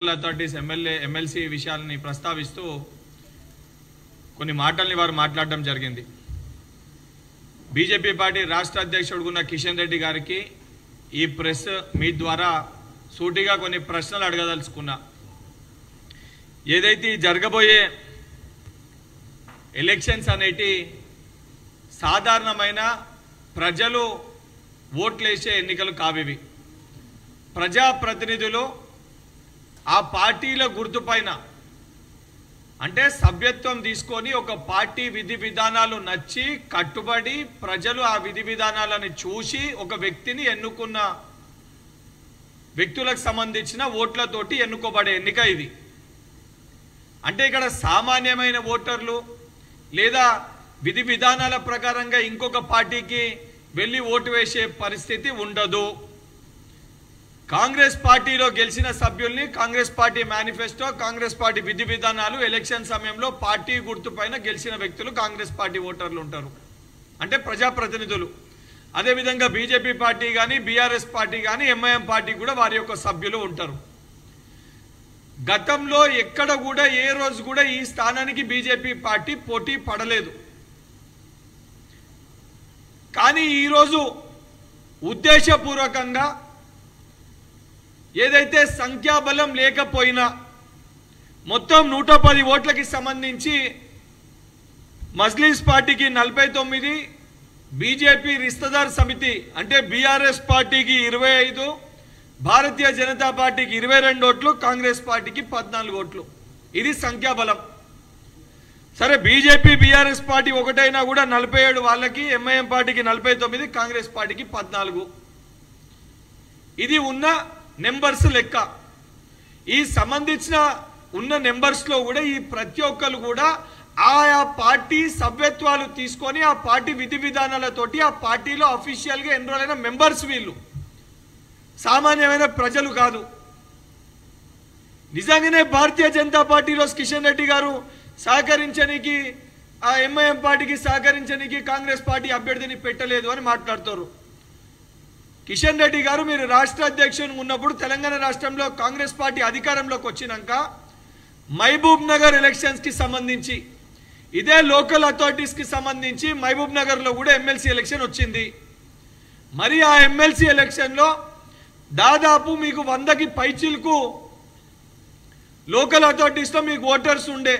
Authorities MLC విషయాలని ప్రస్తావిస్తూ కొన్ని మాటల్ని వారు మాట్లాడడం జరిగింది. బీజేపీ పార్టీ రాష్ట్ర అధ్యక్షుడుగున్న కిషన్ రెడ్డి గారికి ఈ ప్రెస్ మీ ద్వారా సూటిగా కొన్ని ప్రశ్నలు అడగదలుచుకున్నా. ఏదైతే జరగబోయే ఎలక్షన్స్ అనేటి సాధారణమైన ప్రజలు ఓట్లేసే ఎన్నికలు కావివి. ప్రజాప్రతినిధులు ఆ పార్టీల గుర్తుపైన అంటే సభ్యత్వం తీసుకొని ఒక పార్టీ విధి విధానాలు నచ్చి కట్టుబడి ప్రజలు ఆ విధి విధానాలను చూసి ఒక వ్యక్తిని ఎన్నుకున్న వ్యక్తులకు సంబంధించిన ఓట్లతోటి ఎన్నుకోబడే ఎన్నిక ఇది. అంటే ఇక్కడ సామాన్యమైన ఓటర్లు లేదా విధి విధానాల ప్రకారంగా ఇంకొక పార్టీకి వెళ్ళి ఓటు వేసే పరిస్థితి ఉండదు. కాంగ్రెస్ పార్టీలో గెలిచిన సభ్యుల్ని Congress party manifesto Congress party విధి విధానాలు ఎలక్షన్ సమయంలో పార్టీ గుర్తుపైన గెలిచిన వ్యక్తులు కాంగ్రెస్ పార్టీ ఓటర్లు ఉంటారు, అంటే ప్రజాప్రతినిధులు. అదేవిధంగా బీజేపీ పార్టీ కానీ బీఆర్ఎస్ పార్టీ కానీ ఎంఐఎం పార్టీ కూడా వారి యొక్క సభ్యులు ఉంటారు. గతంలో ఎక్కడ కూడా ఏ రోజు కూడా ఈ స్థానానికి బీజేపీ పార్టీ పోటీ పడలేదు. కానీ ఈరోజు ఉద్దేశపూర్వకంగా ఏదైతే సంఖ్యాబలం లేకపోయినా మొత్తం 110 ఓట్లకి సంబంధించి మజ్లిస్ పార్టీకి 49, బీజేపీ రిస్తదార్ సమితి అంటే బీఆర్ఎస్ పార్టీకి 25, భారతీయ జనతా పార్టీకి 22 ఓట్లు, కాంగ్రెస్ పార్టీకి 14 ఓట్లు. ఇది సంఖ్యాబలం. సరే, బీజేపీ బీఆర్ఎస్ పార్టీ ఒకటైనా కూడా 47 వాళ్ళకి, ఎంఐఎం పార్టీకి 49, కాంగ్రెస్ పార్టీకి 14. ఇది ఉన్న నెంబర్స్ లెక్క. ఈ సంబంధించిన ఉన్న నెంబర్స్లో కూడా ఈ ప్రతి ఒక్కరు కూడా ఆయా పార్టీ సభ్యత్వాలు తీసుకొని ఆ పార్టీ విధి విధానాలతోటి ఆ పార్టీలో అఫీషియల్గా ఎన్రోల్ అయిన మెంబర్స్. వీళ్ళు సామాన్యమైన ప్రజలు కాదు. నిజంగానే భారతీయ జనతా పార్టీలో కిషన్ రెడ్డి గారు సహకరించడానికి ఆ ఎంఐఎం పార్టీకి సహకరించడానికి కాంగ్రెస్ పార్టీ అభ్యర్థిని పెట్టలేదు అని మాట్లాడుతారు. కిషన్ రెడ్డి గారు మీరు రాష్ట్ర అధ్యక్షుడు ఉన్నప్పుడు తెలంగాణ రాష్ట్రంలో కాంగ్రెస్ పార్టీ అధికారంలోకి వచ్చినాక మహబూబ్ నగర్ ఎలక్షన్స్కి సంబంధించి ఇదే లోకల్ అథారిటీస్కి సంబంధించి మహబూబ్ నగర్లో కూడా ఎమ్మెల్సీ ఎలక్షన్ వచ్చింది. మరి ఆ ఎమ్మెల్సీ ఎలక్షన్లో దాదాపు మీకు 100కి పైచిలకు లోకల్ అథారిటీస్లో మీకు ఓటర్స్ ఉండే.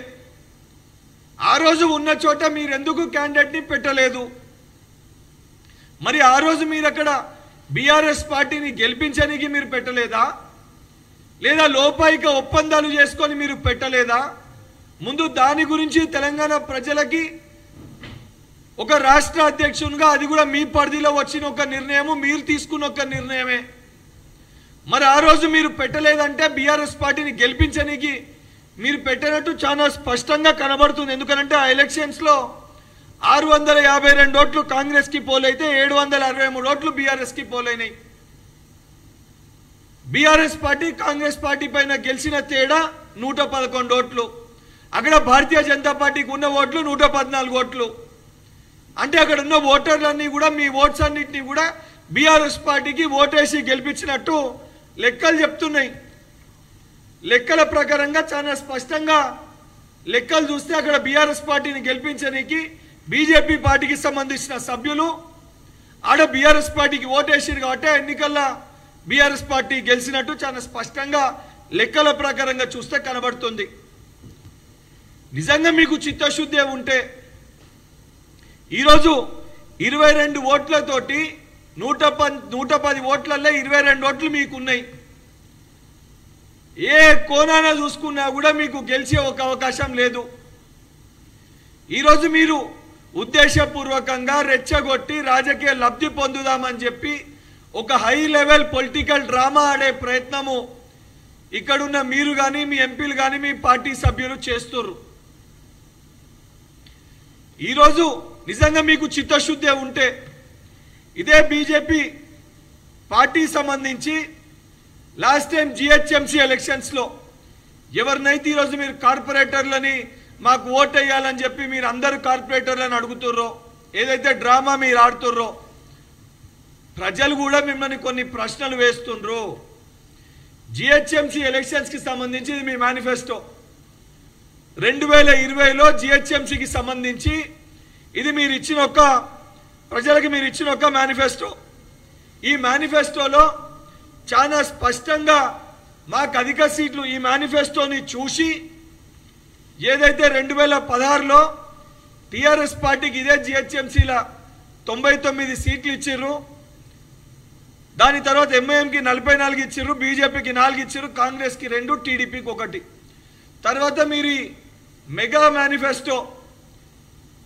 ఆ రోజు ఉన్న చోట మీరు ఎందుకు క్యాండిడేట్ని పెట్టలేదు? మరి ఆ రోజు మీరు అక్కడ బీఆర్ఎస్ పార్టీని గెలిపించడానికి మీరు పెట్టలేదా? లేదా లోపాయిక ఒప్పందాలు చేసుకొని మీరు పెట్టలేదా? ముందు దాని గురించి తెలంగాణ ప్రజలకి ఒక రాష్ట్ర అధ్యక్షునిగా అది కూడా మీ పరిధిలో వచ్చిన ఒక నిర్ణయము, మీరు తీసుకున్న ఒక నిర్ణయమే. మరి ఆ రోజు మీరు పెట్టలేదంటే బీఆర్ఎస్ పార్టీని గెలిపించడానికి మీరు పెట్టినట్టు చాలా స్పష్టంగా కనబడుతుంది. ఎందుకంటే ఆ ఎలక్షన్స్లో 652 ఓట్లు కాంగ్రెస్కి పోలైతే 763 ఓట్లు బీఆర్ఎస్కి పోలైనాయి. బీఆర్ఎస్ పార్టీ కాంగ్రెస్ పార్టీ పైన గెలిచిన తేడా 111 ఓట్లు. అక్కడ భారతీయ జనతా పార్టీకి ఉన్న ఓట్లు 114 ఓట్లు. అంటే అక్కడ ఉన్న ఓటర్లన్నీ కూడా మీ ఓట్స్ అన్నింటినీ కూడా బీఆర్ఎస్ పార్టీకి ఓటేసి గెలిపించినట్టు లెక్కలు చెప్తున్నాయి. లెక్కల ప్రకారంగా చాలా స్పష్టంగా లెక్కలు చూస్తే అక్కడ బీఆర్ఎస్ పార్టీని గెలిపించడానికి బీజేపీ పార్టీకి సంబంధించిన సభ్యులు ఆడ బీఆర్ఎస్ పార్టీకి ఓటేసారు కాబట్టి ఎన్నికల్లో బీఆర్ఎస్ పార్టీ గెలిచినట్టు చాలా స్పష్టంగా లెక్కల ప్రకారంగా చూస్తే కనబడుతుంది. నిజంగా మీకు చిత్తశుద్ధి ఉంటే ఈరోజు 22 ఓట్లతోటి 110 ఓట్లలో 22 ఓట్లు మీకు ఉన్నాయి. ఏ కోణాన చూసుకున్నా కూడా మీకు గెలిచే ఒక అవకాశం లేదు. ఈరోజు మీరు ఉద్దేశపూర్వకంగా రెచ్చగొట్టి రాజకీయ లబ్ధి పొందుదామని చెప్పి ఒక హై లెవెల్ పొలిటికల్ డ్రామా ఆడే ప్రయత్నము ఇక్కడున్న మీరు కానీ మీ ఎంపీలు కానీ మీ పార్టీ సభ్యులు చేస్తున్నారు. ఈరోజు నిజంగా మీకు చిత్తశుద్ధి ఉంటే ఇదే బీజేపీ పార్టీ సంబంధించి లాస్ట్ టైం జిహెచ్ఎంసీ ఎలక్షన్స్లో ఎవరినైతే ఈరోజు మీరు కార్పొరేటర్లని మాకు ఓట్ వేయాలని చెప్పి మీరు అందరూ కార్పొరేటర్లను అడుగుతుర్రో, ఏదైతే డ్రామా మీరు ఆడుతుర్రో, ప్రజలు కూడా మిమ్మల్ని కొన్ని ప్రశ్నలు వేస్తుండ్రు. జిహెచ్ఎంసీ ఎలక్షన్స్కి సంబంధించి ఇది మీ మేనిఫెస్టో. 2020లో జిహెచ్ఎంసీకి సంబంధించి ఇది మీరు ఇచ్చిన ప్రజలకు మీరు ఇచ్చిన ఒక మేనిఫెస్టో. ఈ మేనిఫెస్టోలో చాలా స్పష్టంగా మాకు అధిక సీట్లు, ఈ మేనిఫెస్టోని చూసి ఏదైతే 2016లో టీఆర్ఎస్ పార్టీకి ఇదే జిహెచ్ఎంసీల 99 సీట్లు ఇచ్చిర్రు, దాని తర్వాత ఎంఐఎంకి 44 ఇచ్చిర్రు, బీజేపీకి 4 ఇచ్చిర్రు, కాంగ్రెస్కి 2, టీడీపీకి 1. తర్వాత మీరు మెగా మేనిఫెస్టో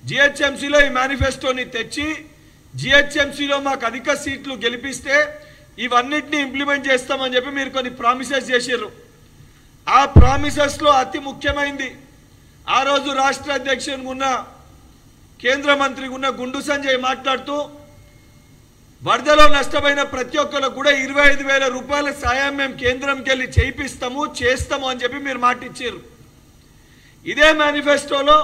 జిహెచ్ఎంసీలో ఈ మేనిఫెస్టోని తెచ్చి జిహెచ్ఎంసీలో మాకు అధిక సీట్లు గెలిపిస్తే ఇవన్నిటిని ఇంప్లిమెంట్ చేస్తామని చెప్పి మీరు కొన్ని ప్రామిసెస్ చేసిర్రు. ఆ ప్రామిసెస్లో అతి ముఖ్యమైనది ఆ రోజు రాష్ట్ర అధ్యక్షునికి ఉన్న కేంద్ర మంత్రికి ఉన్న గుండు సంజయ్ మాట్లాడుతూ వరదలో నష్టమైన ప్రతి ఒక్కరికి కూడా 25,000 రూపాయల సాయం మేము కేంద్రంకి వెళ్ళి చేస్తాము అని చెప్పి మీరు మాట ఇచ్చారు. ఇదే మేనిఫెస్టోలో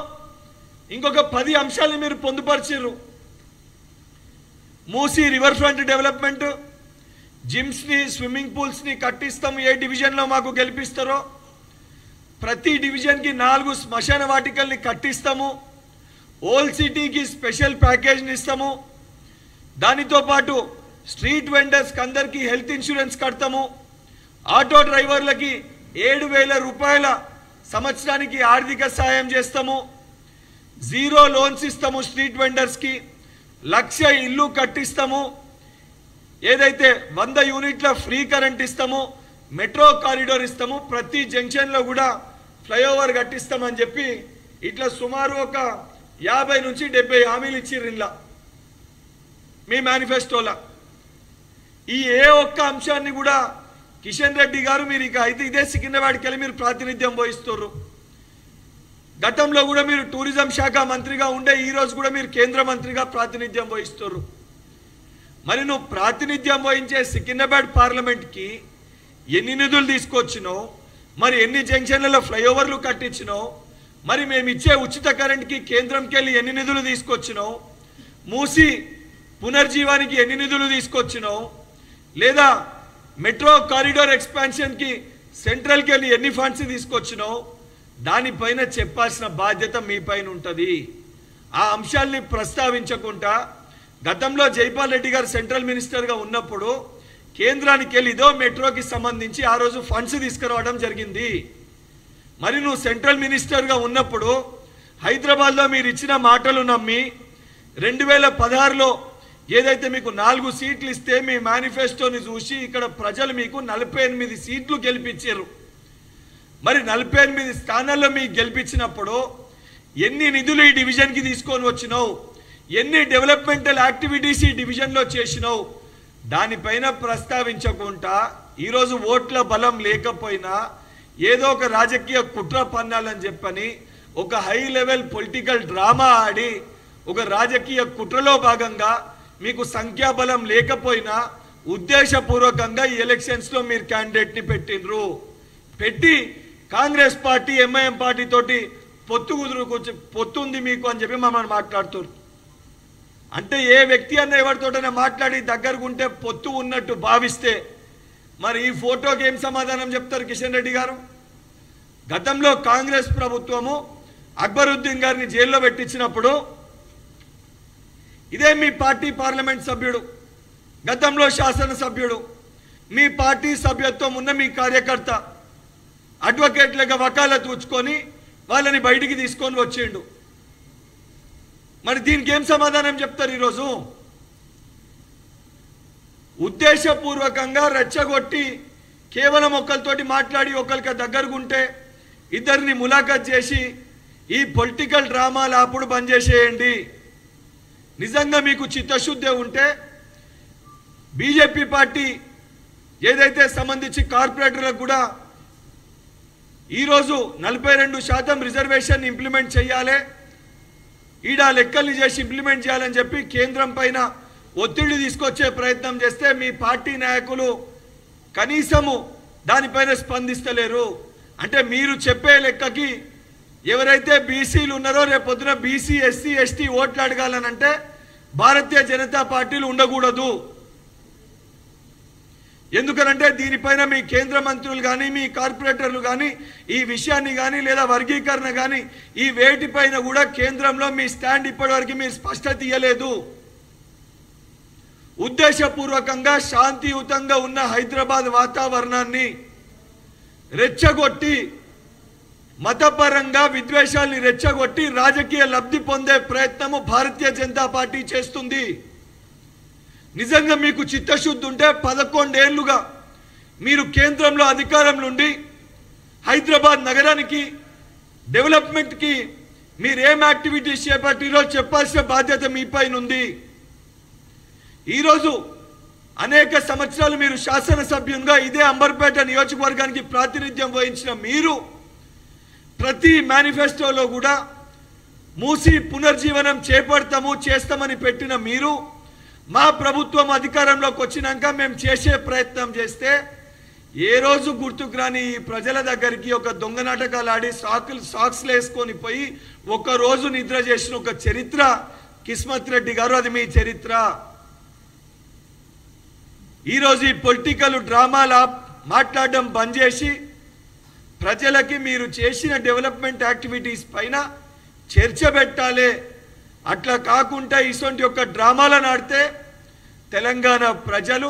ఇంకొక 10 అంశాలను మీరు పొందుపరిచారు. మూసీ రివర్ ఫ్రంట్ డెవలప్మెంట్, జిమ్స్ని, స్విమ్మింగ్ పూల్స్ని కట్టిస్తాము, ఏ డివిజన్లో మాకు గెలిపిస్తారో ప్రతి డివిజన్కి 4 శ్మశాన వాటికల్ని కట్టిస్తాము, ఓల్డ్ సిటీకి స్పెషల్ ప్యాకేజ్ని ఇస్తాము, దానితో పాటు స్ట్రీట్ వెండర్స్కి అందరికీ హెల్త్ ఇన్సూరెన్స్ కడతాము, ఆటో డ్రైవర్లకి 7,000 రూపాయల సంవత్సరానికి ఆర్థిక సాయం చేస్తాము, 0 లోన్స్ ఇస్తాము, స్ట్రీట్ వెండర్స్కి 1,00,000 ఇల్లు కట్టిస్తాము, ఏదైతే 100 యూనిట్ల ఫ్రీ కరెంట్ ఇస్తాము, మెట్రో కారిడోర్ ఇస్తాము, ప్రతి జంక్షన్లో కూడా ఫ్లైఓవర్ కట్టిస్తామని చెప్పి ఇట్లా సుమారు ఒక 50 నుంచి 70 హామీలు ఇచ్చిర్రు ఇలా మీ మేనిఫెస్టోలో. ఈ ఏ ఒక్క అంశాన్ని కూడా కిషన్ రెడ్డి గారు మీరు ఇక అయితే ఇదే సికింద్రాబాద్కి వెళ్ళి మీరు ప్రాతినిధ్యం వహిస్తున్నారు. గతంలో కూడా మీరు టూరిజం శాఖ మంత్రిగా ఉండే ఈరోజు కూడా మీరు కేంద్ర మంత్రిగా ప్రాతినిధ్యం వహిస్తున్నారు. మరి నువ్వు ప్రాతినిధ్యం వహించే సికింద్రాబాద్ పార్లమెంట్కి ఎన్ని నిధులు తీసుకొచ్చినావు, మరి ఎన్ని జంక్షన్లలో ఫ్లైఓవర్లు కట్టించినావు, మరి మేము ఇచ్చే ఉచిత కరెంట్కి కేంద్రంకి వెళ్ళి ఎన్ని నిధులు తీసుకొచ్చినావు, మూసి పునర్జీవానికి ఎన్ని నిధులు తీసుకొచ్చినావు, లేదా మెట్రో కారిడోర్ ఎక్స్పాన్షన్కి సెంట్రల్కి వెళ్ళి ఎన్ని ఫండ్స్ తీసుకొచ్చినావు, దానిపైన చెప్పాల్సిన బాధ్యత మీ పైన ఉంటుంది. ఆ అంశాల్ని ప్రస్తావించకుండా గతంలో జైపాల్ రెడ్డి గారు సెంట్రల్ మినిస్టర్గా ఉన్నప్పుడు కేంద్రానికి వెళ్ళి ఇదో మెట్రోకి సంబంధించి ఆ రోజు ఫండ్స్ తీసుకురావడం జరిగింది. మరి నువ్వు సెంట్రల్ మినిస్టర్గా ఉన్నప్పుడు హైదరాబాద్లో మీరు ఇచ్చిన మాటలు నమ్మి 2016లో ఏదైతే మీకు 4 సీట్లు ఇస్తే మీ మేనిఫెస్టోని చూసి ఇక్కడ ప్రజలు మీకు 48 సీట్లు గెలిపించారు. మరి 48 స్థానాల్లో మీకు గెలిపించినప్పుడు ఎన్ని నిధులు ఈ డివిజన్కి తీసుకొని వచ్చినావు, ఎన్ని డెవలప్మెంటల్ యాక్టివిటీస్ ఈ డివిజన్లో చేసినావు, దానిపైన ప్రస్తావించకుండా ఈరోజు ఓట్ల బలం లేకపోయినా ఏదో ఒక రాజకీయ కుట్ర పన్నాలని చెప్పని ఒక హై లెవెల్ పొలిటికల్ డ్రామా ఆడి ఒక రాజకీయ కుట్రలో భాగంగా మీకు సంఖ్యాబలం లేకపోయినా ఉద్దేశపూర్వకంగా ఈ ఎలక్షన్స్లో మీరు క్యాండిడేట్ని పెట్టి కాంగ్రెస్ పార్టీ ఎంఐఎం పార్టీ తోటి పొత్తుంది మీకు అని చెప్పి మమ్మల్ని మాట్లాడుతారు. అంటే ఏ వ్యక్తి అన్న ఎవరితోటైనా మాట్లాడి దగ్గరకుంటే పొత్తు ఉన్నట్టు భావిస్తే మరి ఈ ఫోటోకి ఏం సమాధానం చెప్తారు కిషన్ రెడ్డి గారు? గతంలో కాంగ్రెస్ ప్రభుత్వము అక్బరుద్దీన్ గారిని జైల్లో పెట్టించినప్పుడు ఇదే మీ పార్టీ పార్లమెంట్ సభ్యుడు, గతంలో శాసనసభ్యుడు, మీ పార్టీ సభ్యత్వం ఉన్న మీ కార్యకర్త అడ్వకేట్లుగా వకాలత్ ఉంచుకొని వాళ్ళని బయటికి తీసుకొని వచ్చిండు. మరి దీనికి ఏం సమాధానం చెప్తారు? ఈరోజు ఉద్దేశపూర్వకంగా రెచ్చగొట్టి కేవలం ఒకరితోటి మాట్లాడి ఒకరికి దగ్గరకుంటే ఇద్దరిని ములాఖత్ చేసి ఈ పొలిటికల్ డ్రామాలు అప్పుడు బంద్ చేసేయండి. నిజంగా మీకు చిత్తశుద్ధి ఉంటే బీజేపీ పార్టీ ఏదైతే సంబంధించి కార్పొరేటర్లకు కూడా ఈరోజు 42% రిజర్వేషన్ ఇంప్లిమెంట్ చేయాలి, ఈడ లెక్కల్ని చేసి ఇంప్లిమెంట్ చేయాలని చెప్పి కేంద్రం పైన ఒత్తిడి తీసుకొచ్చే ప్రయత్నం చేస్తే మీ పార్టీ నాయకులు కనీసము దానిపైన స్పందిస్తలేరు. అంటే మీరు చెప్పే లెక్కకి ఎవరైతే బీసీలు ఉన్నారో రేపొద్దున బీసీ ఎస్సీ ఎస్టీ ఓట్లు అడగాలనంటే భారతీయ జనతా పార్టీలు ఉండకూడదు. ఎందుకనంటే దీనిపైన మీ కేంద్ర మంత్రులు కానీ మీ కార్పొరేటర్లు కానీ ఈ విషయాన్ని కానీ లేదా వర్గీకరణ కానీ ఈ వేటిపైన కూడా కేంద్రంలో మీ స్టాండ్ ఇప్పటివరకు మీరు స్పష్టత ఇవ్వలేదు. ఉద్దేశపూర్వకంగా శాంతియుతంగా ఉన్న హైదరాబాద్ వాతావరణాన్ని రెచ్చగొట్టి మతపరంగా విద్వేషాల్ని రెచ్చగొట్టి రాజకీయ లబ్ధి పొందే ప్రయత్నము భారతీయ జనతా పార్టీ చేస్తుంది. నిజంగా మీకు చిత్తశుద్ధి ఉంటే 11 ఏళ్లుగా మీరు కేంద్రంలో అధికారంలో ఉండి హైదరాబాద్ నగరానికి డెవలప్మెంట్కి మీరు ఏం యాక్టివిటీస్ చేపట్టిరో చెప్పాల్సిన బాధ్యత మీపైన ఉంది. ఈరోజు అనేక సంవత్సరాలు మీరు శాసనసభ్యునిగా ఇదే అంబర్పేట నియోజకవర్గానికి ప్రాతినిధ్యం వహించిన మీరు ప్రతి మేనిఫెస్టోలో కూడా మూసి పునర్జీవనం చేస్తామని పెట్టిన మీరు మా ప్రభుత్వం అధికారంలోకి వచ్చినాక మేము చేసే ప్రయత్నం చేస్తే ఏ రోజు గుర్తుకు రాని ఈ ప్రజల దగ్గరికి ఒక దొంగ నాటకాలు ఆడి సాక్స్లు వేసుకొని పోయి ఒక రోజు నిద్ర చేసిన ఒక చరిత్ర కిస్మత్ రెడ్డి గారు, అది మీ చరిత్ర. ఈరోజు ఈ పొలిటికల్ డ్రామాలా మాట్లాడడం బంద్ చేసి ప్రజలకి మీరు చేసిన డెవలప్మెంట్ యాక్టివిటీస్ పైన చర్చ పెట్టాలి. అట్లా కాకుండా ఇటువంటి యొక్క డ్రామాలను ఆడితే తెలంగాణ ప్రజలు,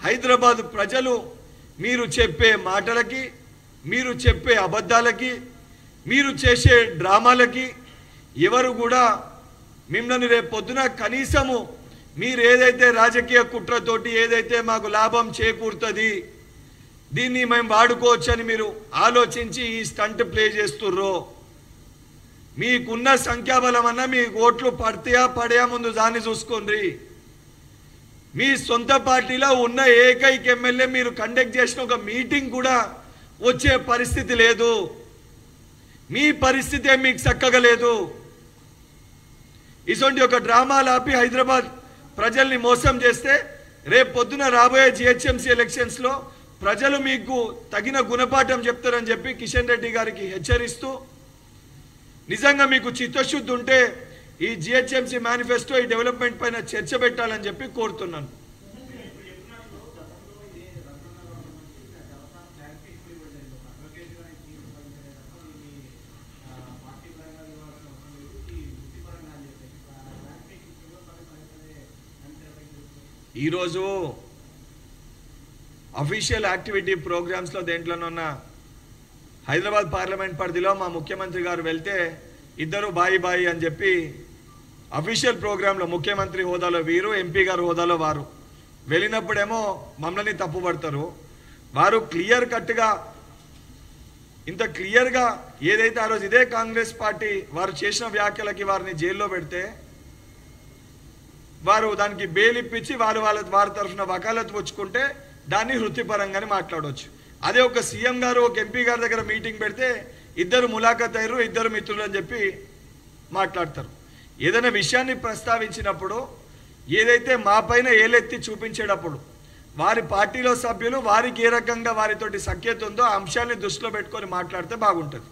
హైదరాబాద్ ప్రజలు మీరు చెప్పే మాటలకి, మీరు చెప్పే అబద్ధాలకి, మీరు చేసే డ్రామాలకి ఎవరు కూడా మిమ్మల్ని రేపు పొద్దున కనీసము మీరు ఏదైతే రాజకీయ కుట్రతోటి ఏదైతే మాకు లాభం చేకూరుతుంది దీన్ని మేము వాడుకోవచ్చని మీరు ఆలోచించి ఈ స్టంట్ ప్లే చేస్తుర్రో, మీకున్న సంఖ్యాబలం అన్నా మీ ఓట్లు పడతాయా పడయా ముందు దాన్ని చూసుకోండి. మీ సొంత పార్టీలో ఉన్న ఏకైక ఎమ్మెల్యే మీరు కండక్ట్ చేసిన ఒక మీటింగ్ కూడా వచ్చే పరిస్థితి లేదు. మీ పరిస్థితే మీకు చక్కగా లేదు. ఇటువంటి ఒక డ్రామాలు ఆపి హైదరాబాద్ ప్రజల్ని మోసం చేస్తే రేపు పొద్దున రాబోయే జిహెచ్ఎంసీ ఎలక్షన్స్లో ప్రజలు మీకు తగిన గుణపాఠం చెప్తారని చెప్పి కిషన్ రెడ్డి గారికి హెచ్చరిస్తూ, నిజంగా మీకు చిత్తశుద్ధి ఉంటే ఈ జిహెచ్ఎంసీ మేనిఫెస్టో ఈ డెవలప్మెంట్ పైన చర్చ పెట్టాలని చెప్పి కోరుతున్నాను. ఈరోజు అఫీషియల్ యాక్టివిటీ ప్రోగ్రామ్స్లో దేంట్లోనున్న హైదరాబాద్ పార్లమెంట్ పరిధిలో మా ముఖ్యమంత్రి గారు వెళ్తే ఇద్దరు బాయి బాయి అని చెప్పి అఫీషియల్ ప్రోగ్రాంలో ముఖ్యమంత్రి హోదాలో వీరు, ఎంపీ గారు హోదాలో వారు వెళ్ళినప్పుడేమో మమ్మల్ని తప్పుపడతారు. వారు క్లియర్ కట్గా ఇంత క్లియర్గా ఏదైతే ఆ రోజు ఇదే కాంగ్రెస్ పార్టీ వారు చేసిన వ్యాఖ్యలకి వారిని జైల్లో పెడితే వారు దానికి బెయిల్ ఇప్పించి వారి తరఫున వకాలత్ పుచ్చుకుంటే దాన్ని వృత్తిపరంగానే మాట్లాడవచ్చు. అదే ఒక సీఎం గారు ఒక ఎంపీ గారి దగ్గర మీటింగ్ పెడితే ఇద్దరు ములాఖత్ అయ్యారు, ఇద్దరు మిత్రులు అని చెప్పి మాట్లాడతారు. ఏదైనా విషయాన్ని ప్రస్తావించినప్పుడు ఏదైతే మా పైన ఏలెత్తి చూపించేటప్పుడు వారి పార్టీలో సభ్యులు వారికి ఏ రకంగా వారితోటి సఖ్యత ఉందో ఆ అంశాన్ని దృష్టిలో పెట్టుకొని మాట్లాడితే బాగుంటుంది.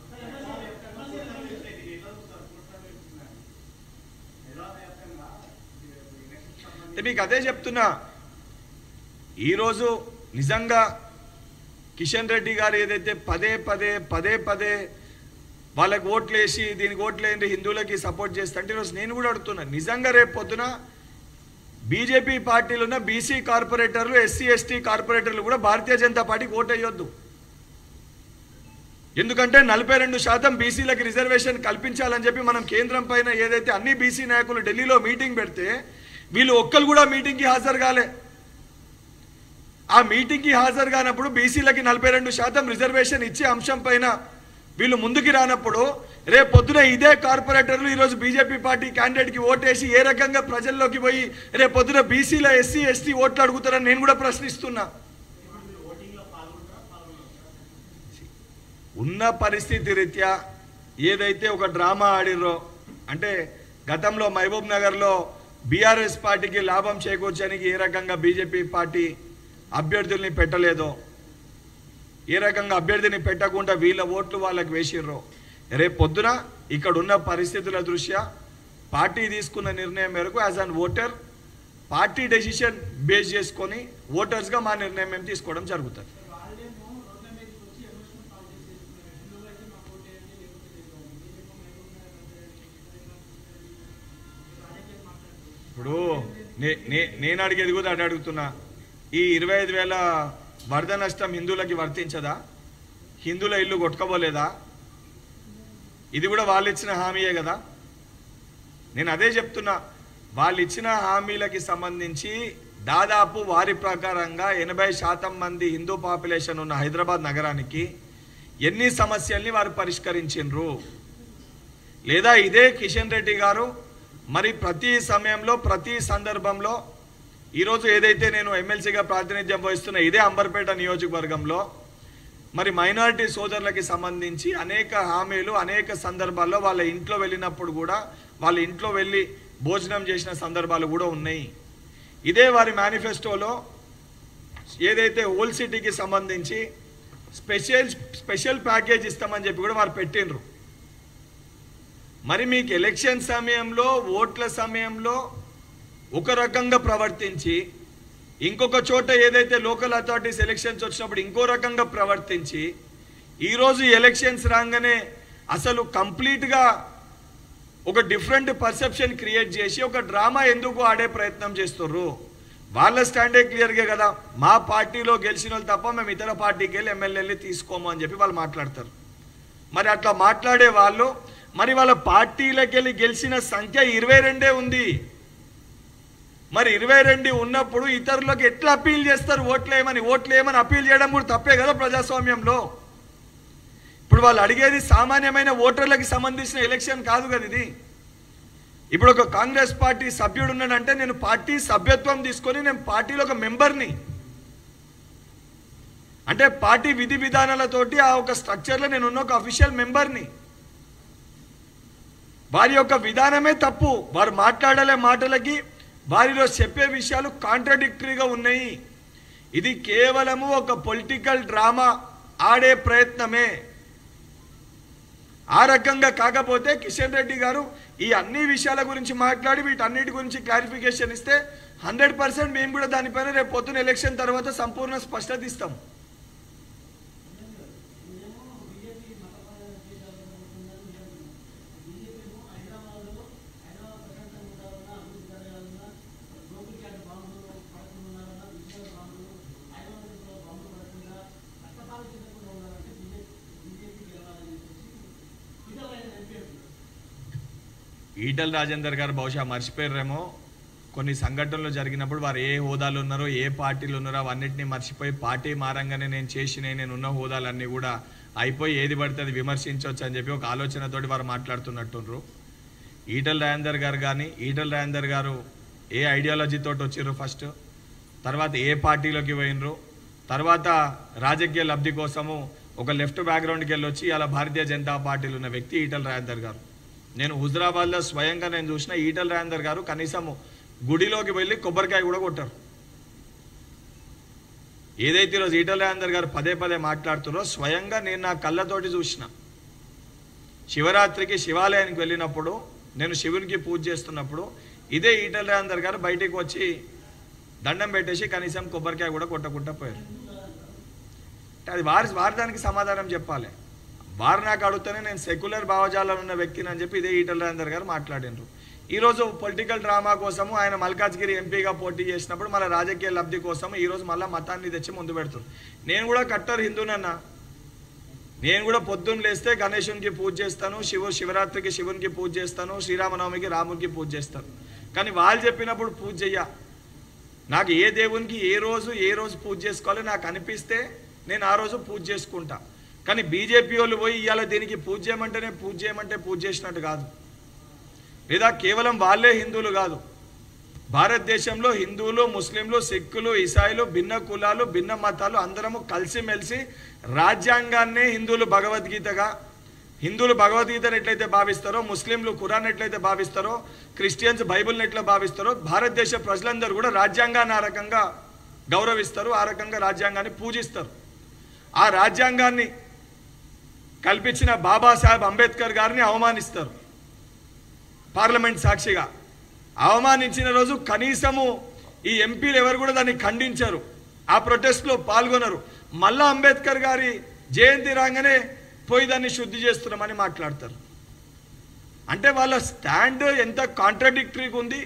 మీకు అదే చెప్తున్నా. ఈరోజు నిజంగా కిషన్ రెడ్డి గారు ఏదైతే పదే పదే వాళ్ళకి ఓట్లేసి దీనికి ఓట్లేండి హిందువులకి సపోర్ట్ చేస్తా అంటే ఈరోజు నేను కూడా అడుగుతున్నా, నిజంగా రేపు పొద్దున బీజేపీ పార్టీలో ఉన్న బీసీ కార్పొరేటర్లు, ఎస్సీ ఎస్టీ కార్పొరేటర్లు కూడా భారతీయ జనతా పార్టీకి ఓటు వేయొద్దు. ఎందుకంటే 42% బీసీలకు రిజర్వేషన్ కల్పించాలని చెప్పి మనం కేంద్రం పైన ఏదైతే అన్ని బీసీ నాయకులు ఢిల్లీలో మీటింగ్ పెడితే వీళ్ళు ఒక్కరు కూడా మీటింగ్కి హాజరు కాలే. ఆ మీటింగ్కి హాజరు కానప్పుడు బీసీలకి 42% రిజర్వేషన్ ఇచ్చే అంశం పైన వీళ్ళు ముందుకు రానప్పుడు రేపు పొద్దున ఇదే కార్పొరేటర్లు ఈరోజు బీజేపీ పార్టీ క్యాండిడేట్కి ఓటేసి ఏ రకంగా ప్రజల్లోకి పోయి రేపు పొద్దున బీసీల ఎస్సీ ఎస్టీ ఓట్లు అడుగుతారని నేను కూడా ప్రశ్నిస్తున్నా. ఉన్న పరిస్థితి రీత్యా ఏదైతే ఒక డ్రామా ఆడిర్రో అంటే గతంలో మహబూబ్ నగర్లో బీఆర్ఎస్ పార్టీకి లాభం చేకూర్చడానికి ఏ రకంగా బీజేపీ పార్టీ అభ్యర్థుల్ని పెట్టలేదో, ఏ రకంగా అభ్యర్థిని పెట్టకుండా వీళ్ళ ఓట్లు వాళ్ళకి వేసిర్రో, రేపు పొద్దున ఇక్కడ ఉన్న పరిస్థితుల దృష్ట్యా పార్టీ తీసుకున్న నిర్ణయం మేరకు as an voter party decision base చేసుకొని ఓటర్స్గా మా నిర్ణయం మేము తీసుకోవడం జరుగుతుంది. ఇప్పుడు నేను అడిగేది కూడా అటు అడుగుతున్నా, ఈ 25,000 వరద నష్టం హిందువులకి వర్తించదా? హిందువుల ఇల్లు కొట్టుకోబోలేదా? ఇది కూడా వాళ్ళు ఇచ్చిన హామీయే కదా. నేను అదే చెప్తున్నా, వాళ్ళు ఇచ్చిన హామీలకి సంబంధించి దాదాపు వారి ప్రకారంగా 80% మంది హిందూ పాపులేషన్ ఉన్న హైదరాబాద్ నగరానికి ఎన్ని సమస్యల్ని వారు పరిష్కరించిండ్రు? లేదా ఇదే కిషన్ రెడ్డి గారు మరి ప్రతి సమయంలో ప్రతి సందర్భంలో ఈరోజు ఏదైతే నేను ఎమ్మెల్సీగా ప్రాతినిధ్యం వహిస్తున్న ఇదే అంబర్పేట నియోజకవర్గంలో మరి మైనారిటీ సోదరులకి సంబంధించి అనేక హామీలు అనేక సందర్భాల్లో వాళ్ళ ఇంట్లో వెళ్ళినప్పుడు కూడా వాళ్ళ ఇంట్లో వెళ్ళి భోజనం చేసిన సందర్భాలు కూడా ఉన్నాయి. ఇదే వారి మేనిఫెస్టోలో ఏదైతే ఓల్డ్ సిటీకి సంబంధించి స్పెషల్ ప్యాకేజ్ ఇస్తామని చెప్పి కూడా వారు పెట్టినరు. మరి మీకు ఎలక్షన్ సమయంలో ఓట్ల సమయంలో ఒక రకంగా ప్రవర్తించి ఇంకొక చోట ఏదైతే లోకల్ అథారిటీస్ ఎలక్షన్స్ వచ్చినప్పుడు ఇంకో రకంగా ప్రవర్తించి ఈరోజు ఎలక్షన్స్ రాగానే అసలు కంప్లీట్గా ఒక డిఫరెంట్ పర్సెప్షన్ క్రియేట్ చేసి ఒక డ్రామా ఎందుకు ఆడే ప్రయత్నం చేస్తుర్రు? వాళ్ళ స్టాండే క్లియర్గా కదా, మా పార్టీలో గెలిచిన వాళ్ళు తప్ప మేము ఇతర పార్టీకి వెళ్ళి ఎమ్మెల్యేలు తీసుకోము అని చెప్పి వాళ్ళు మాట్లాడతారు. మరి అట్లా మాట్లాడే వాళ్ళు మరి వాళ్ళ పార్టీలకు వెళ్ళి గెలిచిన సంఖ్య 22 ఉంది. మరి 22 ఉన్నప్పుడు ఇతరులకు ఎట్లా అప్పీల్ చేస్తారు? ఓట్లేమని అప్పీల్ చేయడం కూడా తప్పే కదా ప్రజాస్వామ్యంలో. ఇప్పుడు వాళ్ళు అడిగేది సామాన్యమైన ఓటర్లకు సంబంధించిన ఎలక్షన్ కాదు కదా ఇది. ఇప్పుడు ఒక కాంగ్రెస్ పార్టీ సభ్యుడు ఉన్నాడంటే నేను పార్టీ సభ్యత్వం తీసుకొని నేను పార్టీలో ఒక మెంబర్ని, అంటే పార్టీ విధి విధానాలతోటి ఆ ఒక స్ట్రక్చర్లో నేను ఉన్న ఒక అఫీషియల్ మెంబర్ని. వారి యొక్క విధానమే తప్పు. వారు మాట్లాడలే మాటలకి వారిలో చెప్పే విషయాలు కాంట్రడిక్టరీగా ఉన్నాయి. ఇది కేవలము ఒక పొలిటికల్ డ్రామా ఆడే ప్రయత్నమే. ఆ రకంగా కాకపోతే కిషన్ రెడ్డి గారు ఈ అన్ని విషయాల గురించి మాట్లాడి వీటన్నిటి గురించి క్లారిఫికేషన్ ఇస్తే 100% మేము కూడా దానిపైన రేపు పొద్దున ఎలక్షన్ తర్వాత సంపూర్ణ స్పష్టత ఇస్తాం. ఈటల రాజేందర్ గారు బహుశా మర్చిపోయారేమో, కొన్ని సంఘటనలు జరిగినప్పుడు వారు ఏ హోదాలు ఉన్నారో ఏ పార్టీలు ఉన్నారో అవన్నిటిని మర్చిపోయి పార్టీ మారంగానే నేను ఉన్న హోదాలన్నీ కూడా అయిపోయి ఏది పడితే అది విమర్శించవచ్చు అని చెప్పి ఒక ఆలోచనతోటి వారు మాట్లాడుతున్నట్టుండ్రు. ఈటల రాజేందర్ గారు ఏ ఐడియాలజీతో వచ్చిర్రు ఫస్ట్, తర్వాత ఏ పార్టీలోకి పోయినరు, తర్వాత రాజకీయ లబ్ధి కోసము ఒక లెఫ్ట్ బ్యాక్గ్రౌండ్కి వెళ్ళి వచ్చి అలా భారతీయ జనతా పార్టీలో ఉన్న వ్యక్తి ఈటల రాజేందర్ గారు. నేను హుజరాబాద్లో స్వయంగా నేను చూసిన ఈటల రాజేందర్ గారు కనీసం గుడిలోకి వెళ్ళి కొబ్బరికాయ కూడా కొట్టారు. ఏదైతే ఈరోజు ఈటల రాజేందర్ గారు పదే మాట్లాడుతున్నారో స్వయంగా నేను నా కళ్ళతోటి చూసిన. శివరాత్రికి శివాలయానికి వెళ్ళినప్పుడు నేను శివునికి పూజ చేస్తున్నప్పుడు ఇదే ఈటల రాజేందర్ గారు బయటికి వచ్చి దండం పెట్టేసి కనీసం కొబ్బరికాయ కూడా కొట్టకుండా పోయారు. అది వారి దానికి సమాధానం చెప్పాలి. వారు నాకు అడుగుతూనే నేను సెక్యులర్ భావజాలను ఉన్న వ్యక్తిని అని చెప్పి ఇదే ఈటల రాజేందర్ గారు మాట్లాడినారు. ఈరోజు పొలిటికల్ డ్రామా కోసము ఆయన మల్కాజ్గిరి ఎంపీగా పోటీ చేసినప్పుడు మళ్ళీ రాజకీయ లబ్ధి కోసం ఈరోజు మళ్ళీ మతాన్ని తెచ్చి ముందు పెడుతున్నారు. నేను కూడా కట్టర్ హిందూనన్నా, నేను కూడా పొద్దున్న లేస్తే గణేశునికి పూజ చేస్తాను, శివరాత్రికి శివునికి పూజ చేస్తాను, శ్రీరామనవమికి రామునికి పూజ చేస్తాను. కానీ వాళ్ళు చెప్పినప్పుడు పూజ చెయ్య. నాకు ఏ దేవునికి ఏ రోజు పూజ చేసుకోవాలి నాకు అనిపిస్తే నేను ఆ రోజు పూజ చేసుకుంటా. కానీ బీజేపీ వాళ్ళు పోయి ఇవాళ దీనికి పూజ చేయమంటే పూజ చేసినట్టు కాదు. లేదా కేవలం వాళ్ళే హిందువులు కాదు, భారతదేశంలో హిందువులు, ముస్లింలు, సిక్కులు, ఇసాయిలు, భిన్న కులాలు, భిన్న మతాలు అందరము కలిసిమెలిసి రాజ్యాంగాన్నే హిందువులు భగవద్గీతను ఎట్లయితే భావిస్తారో, ముస్లింలు ఖురాన్ ఎట్లయితే భావిస్తారో, క్రిస్టియన్స్ బైబిల్ని ఎట్లా భావిస్తారో, భారతదేశ ప్రజలందరూ కూడా రాజ్యాంగాన్ని ఆ రకంగా గౌరవిస్తారు, ఆ రకంగా రాజ్యాంగాన్ని పూజిస్తారు. ఆ రాజ్యాంగాన్ని కల్పించిన బాబాసాహెబ్ అంబేద్కర్ గారిని అవమానిస్తారు. పార్లమెంట్ సాక్షిగా అవమానించిన రోజు కనీసము ఈ ఎంపీలు ఎవరు కూడా దాన్ని ఖండించారు, ఆ ప్రొటెస్ట్లో పాల్గొనరు. మళ్ళా అంబేద్కర్ గారి జయంతి రాగానే పోయి దాన్ని శుద్ధి చేస్తున్నామని మాట్లాడతారు. అంటే వాళ్ళ స్టాండ్ ఎంత కాంట్రడిక్టరీగా ఉంది.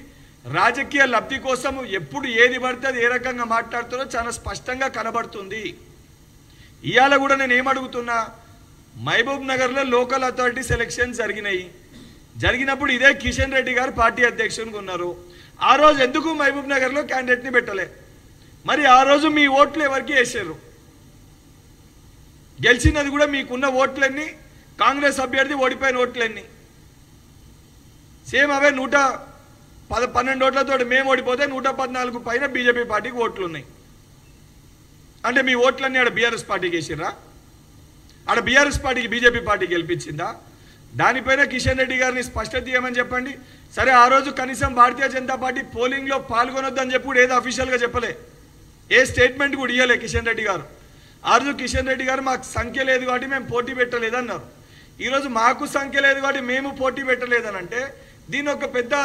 రాజకీయ లబ్ధి కోసం ఎప్పుడు ఏది పడితే అది ఏ రకంగా మాట్లాడుతారో చాలా స్పష్టంగా కనబడుతుంది. ఇవాళ కూడా నేను ఏమడుగుతున్నా, మహబూబ్ నగర్లో లోకల్ అథారిటీస్ ఎలక్షన్స్ జరిగినప్పుడు ఇదే కిషన్ రెడ్డి గారు పార్టీ అధ్యక్షునిగా ఉన్నారు. ఆ రోజు ఎందుకు మహబూబ్ నగర్లో క్యాండిడేట్ని పెట్టలే? మరి ఆ రోజు మీ ఓట్లు ఎవరికి వేసారు? గెలిచినది కూడా మీకున్న ఓట్లన్నీ, కాంగ్రెస్ అభ్యర్థి ఓడిపోయిన ఓట్లన్నీ సేమ్ అవే. 112 ఓట్లతో మేము ఓడిపోతే 114 పైన బీజేపీ పార్టీకి ఓట్లు ఉన్నాయి. అంటే మీ ఓట్లన్నీ ఆడ బీఆర్ఎస్ పార్టీకి వేసిర్రా? ఆడ బీఆర్ఎస్ పార్టీకి బీజేపీ పార్టీ గెలిపించిందా? దానిపైన కిషన్ రెడ్డి గారిని స్పష్టత ఇవ్వమని చెప్పండి. సరే, ఆ రోజు కనీసం భారతీయ జనతా పార్టీ పోలింగ్లో పాల్గొనొద్దని చెప్పి ఏదో అఫీషియల్గా చెప్పలే, ఏ స్టేట్మెంట్ కూడా ఇవ్వలే కిషన్ రెడ్డి గారు. ఆ రోజు కిషన్ రెడ్డి గారు మాకు సంఖ్య లేదు కాబట్టి మేము పోటీ పెట్టలేదన్నారు. ఈరోజు మాకు సంఖ్య లేదు కాబట్టి మేము పోటీ పెట్టలేదని అంటే దీని ఒక పెద్ద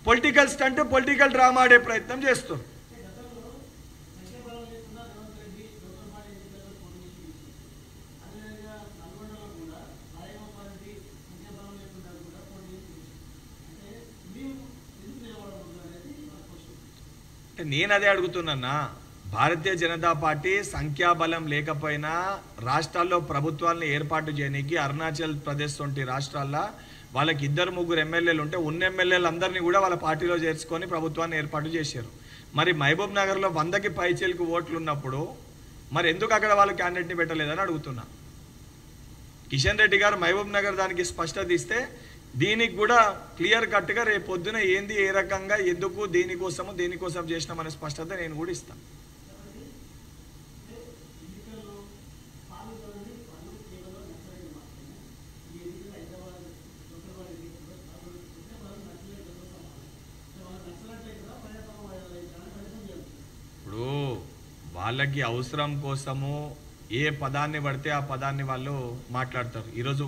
పొలిటికల్ స్టంట్, పొలిటికల్ డ్రామా ఆడే ప్రయత్నం చేస్తారు. నేను అదే అడుగుతున్నా, భారతీయ జనతా పార్టీ సంఖ్యాబలం లేకపోయినా రాష్ట్రాల్లో ప్రభుత్వాలను ఏర్పాటు చేయడానికి అరుణాచల్ ప్రదేశ్ వంటి రాష్ట్రాల్లో వాళ్ళకి 2-3 ఎమ్మెల్యేలు ఉంటే ఉన్న ఎమ్మెల్యేలు అందరినీ కూడా వాళ్ళ పార్టీలో చేర్చుకొని ప్రభుత్వాన్ని ఏర్పాటు చేశారు. మరి మహబూబ్ నగర్లో 100కి పైచేలకు ఓట్లు ఉన్నప్పుడు మరి ఎందుకు అక్కడ వాళ్ళు క్యాండిడేట్ని పెట్టలేదని అడుగుతున్నా. కిషన్ రెడ్డి గారు మహబూబ్ నగర్ దానికి స్పష్టత ఇస్తే దీనికి కూడా క్లియర్ కట్గా రేపు పొద్దున ఏంది, ఏ రకంగా, ఎందుకు, దేనికోసం చేసినామనే స్పష్టత నేను కూడా ఇస్తాను. ఇప్పుడు వాళ్ళకి అవసరం కోసము ఏ పదాన్ని పడితే ఆ పదాన్ని వాళ్ళు మాట్లాడతారు. ఈరోజు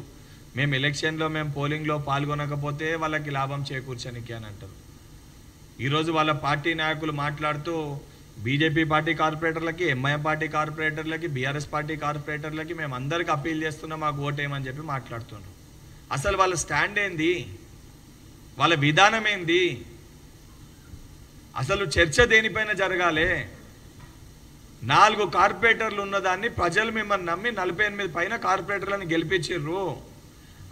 మేము ఎలక్షన్లో పోలింగ్లో పాల్గొనకపోతే వాళ్ళకి లాభం చేకూర్చనికి అని అంటారు. ఈరోజు వాళ్ళ పార్టీ నాయకులు మాట్లాడుతూ బీజేపీ పార్టీ కార్పొరేటర్లకి, ఎంఐఎం పార్టీ కార్పొరేటర్లకి, బీఆర్ఎస్ పార్టీ కార్పొరేటర్లకి మేము అందరికి అప్పీల్ చేస్తున్నాం మాకు ఓటేయమని చెప్పి మాట్లాడుతున్నారు. అసలు వాళ్ళ స్టాండ్ ఏంది, వాళ్ళ విధానం ఏంది, అసలు చర్చ దేనిపైన జరగాలి? 4 కార్పొరేటర్లు ఉన్నదాన్ని ప్రజలు మిమ్మల్ని నమ్మి 48 పైన కార్పొరేటర్లను గెలిపించారు.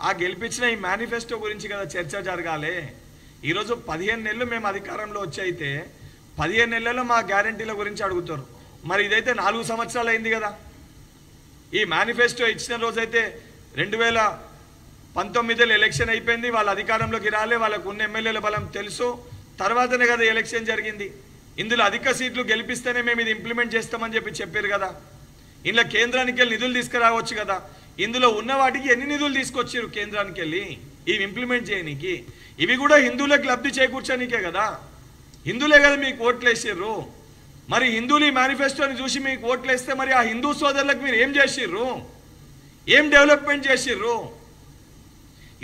ఆ గెలిపించిన ఈ మేనిఫెస్టో గురించి కదా చర్చ జరగాలి. ఈరోజు 15 నెలలు మేము అధికారంలో వచ్చి అయితే 15 నెలల్లో మా గ్యారంటీల గురించి అడుగుతారు. మరి ఇదైతే 4 సంవత్సరాలు అయింది కదా. ఈ మేనిఫెస్టో ఇచ్చిన రోజైతే 2019లో ఎలక్షన్ అయిపోయింది, వాళ్ళ అధికారంలోకి రాలే, వాళ్ళకు ఉన్న ఎమ్మెల్యేల బలం తెలుసు, తర్వాతనే కదా ఎలక్షన్ జరిగింది. ఇందులో అధిక సీట్లు గెలిపిస్తేనే మేము ఇది ఇంప్లిమెంట్ చేస్తామని చెప్పారు కదా. ఇందులో కేంద్రానికి వెళ్ళి నిధులు తీసుకురావచ్చు కదా. ఇందులో ఉన్న వాటికి ఎన్ని నిధులు తీసుకొచ్చారు కేంద్రానికి వెళ్ళి ఇవి ఇంప్లిమెంట్ చేయనీకి? ఇవి కూడా హిందువులకు లబ్ధి చేకూర్చనీకే కదా. హిందువులే కదా మీకు ఓట్లు వేసారు. మరి హిందువులు ఈ మేనిఫెస్టోని చూసి మీకు ఓట్లు వేస్తే మరి ఆ హిందూ సోదరులకు మీరు ఏం చేసిర్రు, ఏం డెవలప్మెంట్ చేసిర్రు?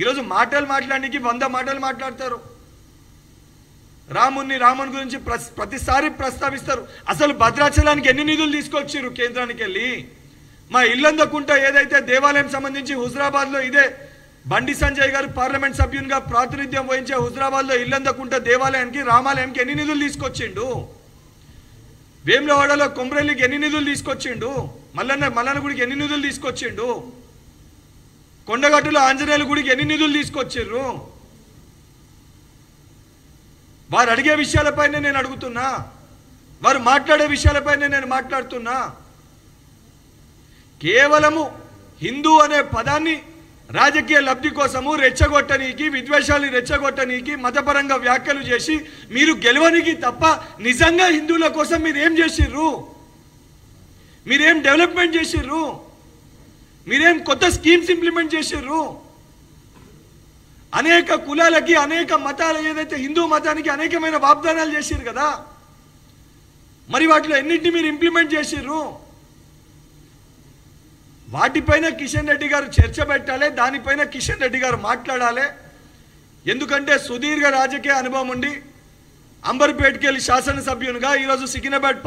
ఈరోజు మాటలు మాట్లాడడానికి 100 మాటలు మాట్లాడతారు. రాముని గురించి ప్రతిసారి ప్రస్తావిస్తారు. అసలు భద్రాచలానికి ఎన్ని నిధులు తీసుకొచ్చారు కేంద్రానికి వెళ్ళి? మా ఇల్లందకుంట ఏదైతే దేవాలయం సంబంధించి హుజరాబాద్లో ఇదే బండి సంజయ్ గారు పార్లమెంట్ సభ్యునిగా ప్రాతినిధ్యం వహించే హుజరాబాద్లో ఇల్లందకుంట దేవాలయానికి, రామాలయానికి ఎన్ని నిధులు తీసుకొచ్చిండు? వేములవాడలో కొమ్రెల్లికి ఎన్ని నిధులు తీసుకొచ్చిండు? మల్లన్న గుడికి ఎన్ని నిధులు తీసుకొచ్చిండు? కొండగట్టులో ఆంజనేయుల గుడికి ఎన్ని నిధులు తీసుకొచ్చిర్రు? వారు అడిగే విషయాలపైనే నేను అడుగుతున్నా, వారు మాట్లాడే విషయాలపైనే నేను మాట్లాడుతున్నా. కేవలము హిందూ అనే పదాన్ని రాజకీయ లబ్ధి కోసము రెచ్చగొట్టనీకి, విద్వేషాలు రెచ్చగొట్టనీకి, మతపరంగా వ్యాఖ్యలు చేసి మీరు గెలవనికి తప్ప నిజంగా హిందువుల కోసం మీరు ఏం చేసిర్రు? మీరేం డెవలప్మెంట్ చేసిర్రు? మీరేం కొత్త స్కీమ్స్ ఇంప్లిమెంట్ చేసిర్రు? అనేక కులాలకి, అనేక మతాలు, ఏదైతే హిందూ మతానికి అనేకమైన వాగ్దానాలు చేసిర్రు కదా, మరి వాటిలో ఎన్నింటినీ మీరు ఇంప్లిమెంట్ చేసిర్రు? వాటిపైన కిషన్ రెడ్డి గారు చర్చ పెట్టాలి, దానిపైన కిషన్ రెడ్డి గారు మాట్లాడాలి. ఎందుకంటే సుదీర్ఘ రాజకీయ అనుభవం ఉండి అంబర్పేట్కి వెళ్ళి శాసనసభ్యునిగా, ఈరోజు సికింద్రాబాద్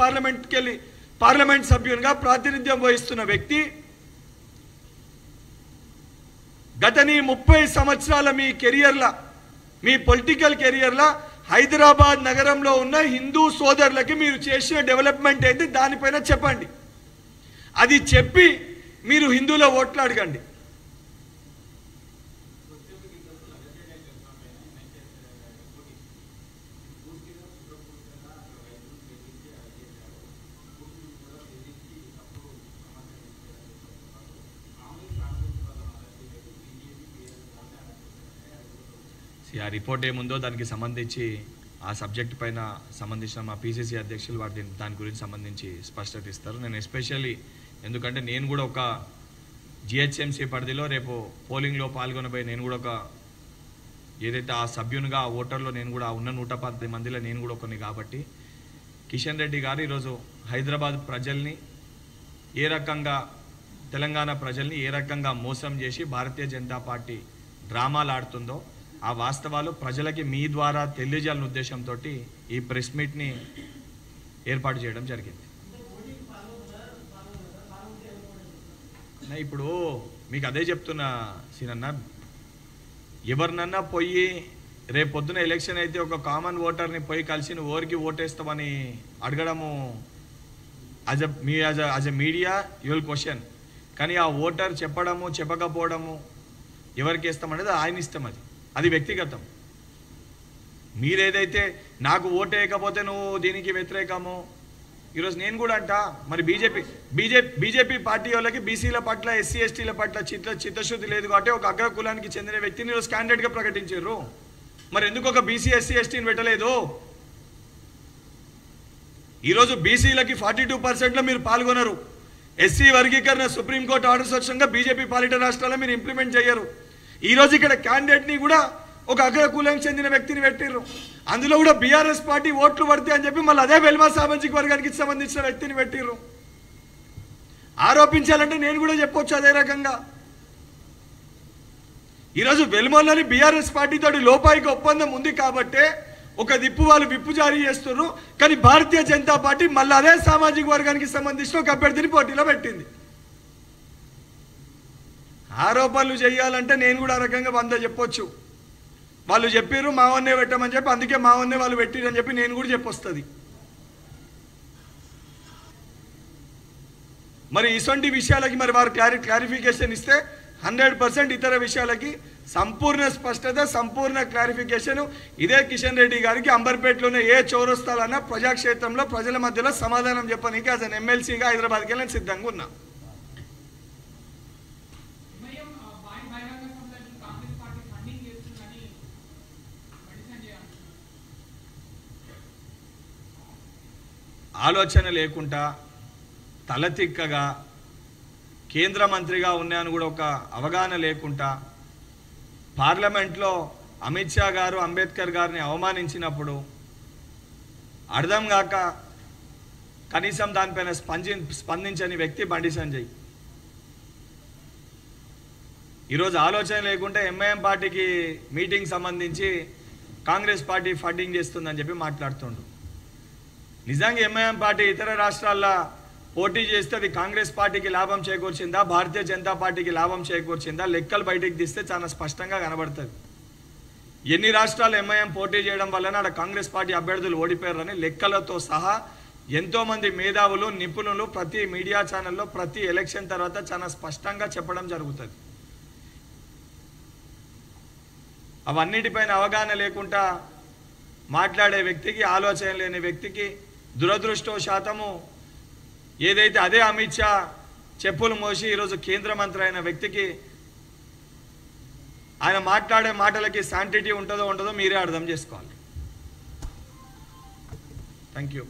పార్లమెంట్ సభ్యునిగా ప్రాతినిధ్యం వహిస్తున్న వ్యక్తి గత 30 సంవత్సరాల మీ కెరియర్ల, మీ పొలిటికల్ కెరియర్ల హైదరాబాద్ నగరంలో ఉన్న హిందూ సోదరులకి మీరు చేసిన డెవలప్మెంట్ ఏంటి దానిపైన చెప్పండి. అది చెప్పి మీరు హిందువుల ఓట్లు అడగండి. ఆ రిపోర్ట్ ఏముందో దానికి సంబంధించి ఆ సబ్జెక్ట్ పైన సంబంధించిన మా పీసీసీ అధ్యక్షులు దాని గురించి సంబంధించి స్పష్టత ఇస్తారు. నేను ఎస్పెషల్లీ ఎందుకంటే నేను కూడా ఒక జిహెచ్ఎంసీ పరిధిలో రేపు పోలింగ్లో పాల్గొనబోయే నేను కూడా ఒక ఏదైతే ఆ సభ్యునిగా ఆ ఓటర్లో నేను కూడా ఉన్న 110 మందిలో నేను కూడా కొన్ని కాబట్టి కిషన్ రెడ్డి గారు ఈరోజు హైదరాబాద్ ప్రజల్ని ఏ రకంగా, తెలంగాణ ప్రజల్ని ఏ రకంగా మోసం చేసి భారతీయ జనతా పార్టీ డ్రామాలు ఆడుతుందో ఆ వాస్తవాలు ప్రజలకి మీ ద్వారా తెలియజేయాలనే ఉద్దేశంతో ఈ ప్రెస్ మీట్ని ఏర్పాటు చేయడం జరిగింది. ఇప్పుడు మీకు అదే చెప్తున్నా సీనన్న, ఎవరినన్నా పోయి రేపు పొద్దున ఎలక్షన్ అయితే ఒక కామన్ ఓటర్ని పోయి కలిసి నువ్వు ఓరికి ఓటేస్తామని అడగడము as a media you will question. కానీ ఆ ఓటర్ చెప్పడము చెప్పకపోవడము ఎవరికి వేస్తామనేది ఆయన ఇష్టం, అది వ్యక్తిగతం. మీరేదైతే నాకు ఓటు వేయకపోతే నువ్వు దీనికి వ్యతిరేకము, ఈరోజు నేను కూడా అంట మరి బీజేపీ పార్టీ వాళ్ళకి బీసీల పట్ల ఎస్సీ ఎస్టీల పట్ల చిత్తశుద్ధి లేదు కాబట్టి ఒక అగ్ర కులానికి చెందిన వ్యక్తిని ఈరోజు క్యాండిడేట్గా ప్రకటించారు. మరి ఎందుకు ఒక బీసీ ఎస్సీ ఎస్టీని పెట్టలేదు? ఈరోజు బీసీలకి 42%లో మీరు పాల్గొనరు. ఎస్సీ వర్గీకరణ సుప్రీంకోర్టు ఆర్డర్స్ వచ్చాక బీజేపీ పాలిట రాష్ట్రాల్లో మీరు ఇంప్లిమెంట్ చేయరు. ఈరోజు ఇక్కడ క్యాండిడేట్ని కూడా ఒక అగ్ర కులానికి చెందిన వ్యక్తిని పెట్టిర్రు. అందులో కూడా బీఆర్ఎస్ పార్టీ ఓట్లు పడతాయి అని చెప్పి మళ్ళీ అదే వెల్మా సామాజిక వర్గానికి సంబంధించిన వ్యక్తిని పెట్టిర్రు. ఆరోపించాలంటే నేను కూడా చెప్పొచ్చు అదే రకంగా. ఈరోజు వెల్మోలోని బీఆర్ఎస్ పార్టీతో లోపాయికి ఒప్పందం ఉంది కాబట్టే ఒక దిప్పు వాళ్ళు విప్పు జారీ చేస్తున్నారు. కానీ భారతీయ జనతా పార్టీ మళ్ళీ అదే సామాజిక వర్గానికి సంబంధించిన ఒక అభ్యర్థిని పోటీలో పెట్టింది. ఆరోపణలు చేయాలంటే నేను కూడా ఆ రకంగా 100 చెప్పొచ్చు. వాళ్ళు చెప్పారు మావన్నే పెట్టమని చెప్పి, అందుకే మావన్నే వాళ్ళు పెట్టిరని చెప్పి నేను కూడా చెప్పొస్తుంది. మరి ఇటువంటి విషయాలకి మరి వారు క్లారిఫికేషన్ ఇస్తే 100% ఇతర విషయాలకి సంపూర్ణ స్పష్టత, సంపూర్ణ క్లారిఫికేషన్ ఇదే కిషన్ రెడ్డి గారికి అంబర్పేటలోనే ఏ చౌరస్తాలన్నా ప్రజాక్షేత్రంలో ప్రజల మధ్యలో సమాధానం చెప్పడానికి యాజ్ అన్ ఎమ్మెల్సీగా హైదరాబాద్కి వెళ్ళి సిద్ధంగా ఉన్నా. ఆలోచన లేకుండా తలతిక్కగా కేంద్ర మంత్రిగా ఉన్నాను కూడా ఒక అవగాహన లేకుండా పార్లమెంట్లో అమిత్ షా గారు అంబేద్కర్ గారిని అవమానించినప్పుడు అర్థం కాక కనీసం దానిపైన స్పందించని వ్యక్తి బండి సంజయ్. ఈరోజు ఆలోచన లేకుండా ఎంఐఎం పార్టీకి మీటింగ్ సంబంధించి కాంగ్రెస్ పార్టీ ఫండింగ్ చేస్తుందని చెప్పి మాట్లాడుతుండు. నిజంగా ఎంఐఎం పార్టీ ఇతర రాష్ట్రాల్లో పోటీ చేస్తే అది కాంగ్రెస్ పార్టీకి లాభం చేకూర్చిందా, భారతీయ జనతా పార్టీకి లాభం చేకూర్చిందా? లెక్కలు బయటికి తీస్తే చాలా స్పష్టంగా కనబడుతుంది. ఎన్ని రాష్ట్రాలు ఎంఐఎం పోటీ చేయడం వలన అక్కడ కాంగ్రెస్ పార్టీ అభ్యర్థులు ఓడిపోయారని లెక్కలతో సహా ఎంతోమంది మేధావులు, నిపుణులు ప్రతి మీడియా ఛానల్లో ప్రతి ఎలక్షన్ తర్వాత చాలా స్పష్టంగా చెప్పడం జరుగుతుంది. అవన్నిటిపైన అవగాహన లేకుండా మాట్లాడే వ్యక్తికి, ఆలోచన లేని వ్యక్తికి దురదృష్టవశాతము ఏదైతే అదే అమిత్ షా చెప్పులు మోసి ఈరోజు కేంద్ర మంత్రి అయిన వ్యక్తికి ఆయన మాట్లాడే మాటలకి శాంటిటీ ఉంటుందో ఉండదో మీరే అర్థం చేసుకోవాలి. Thank you.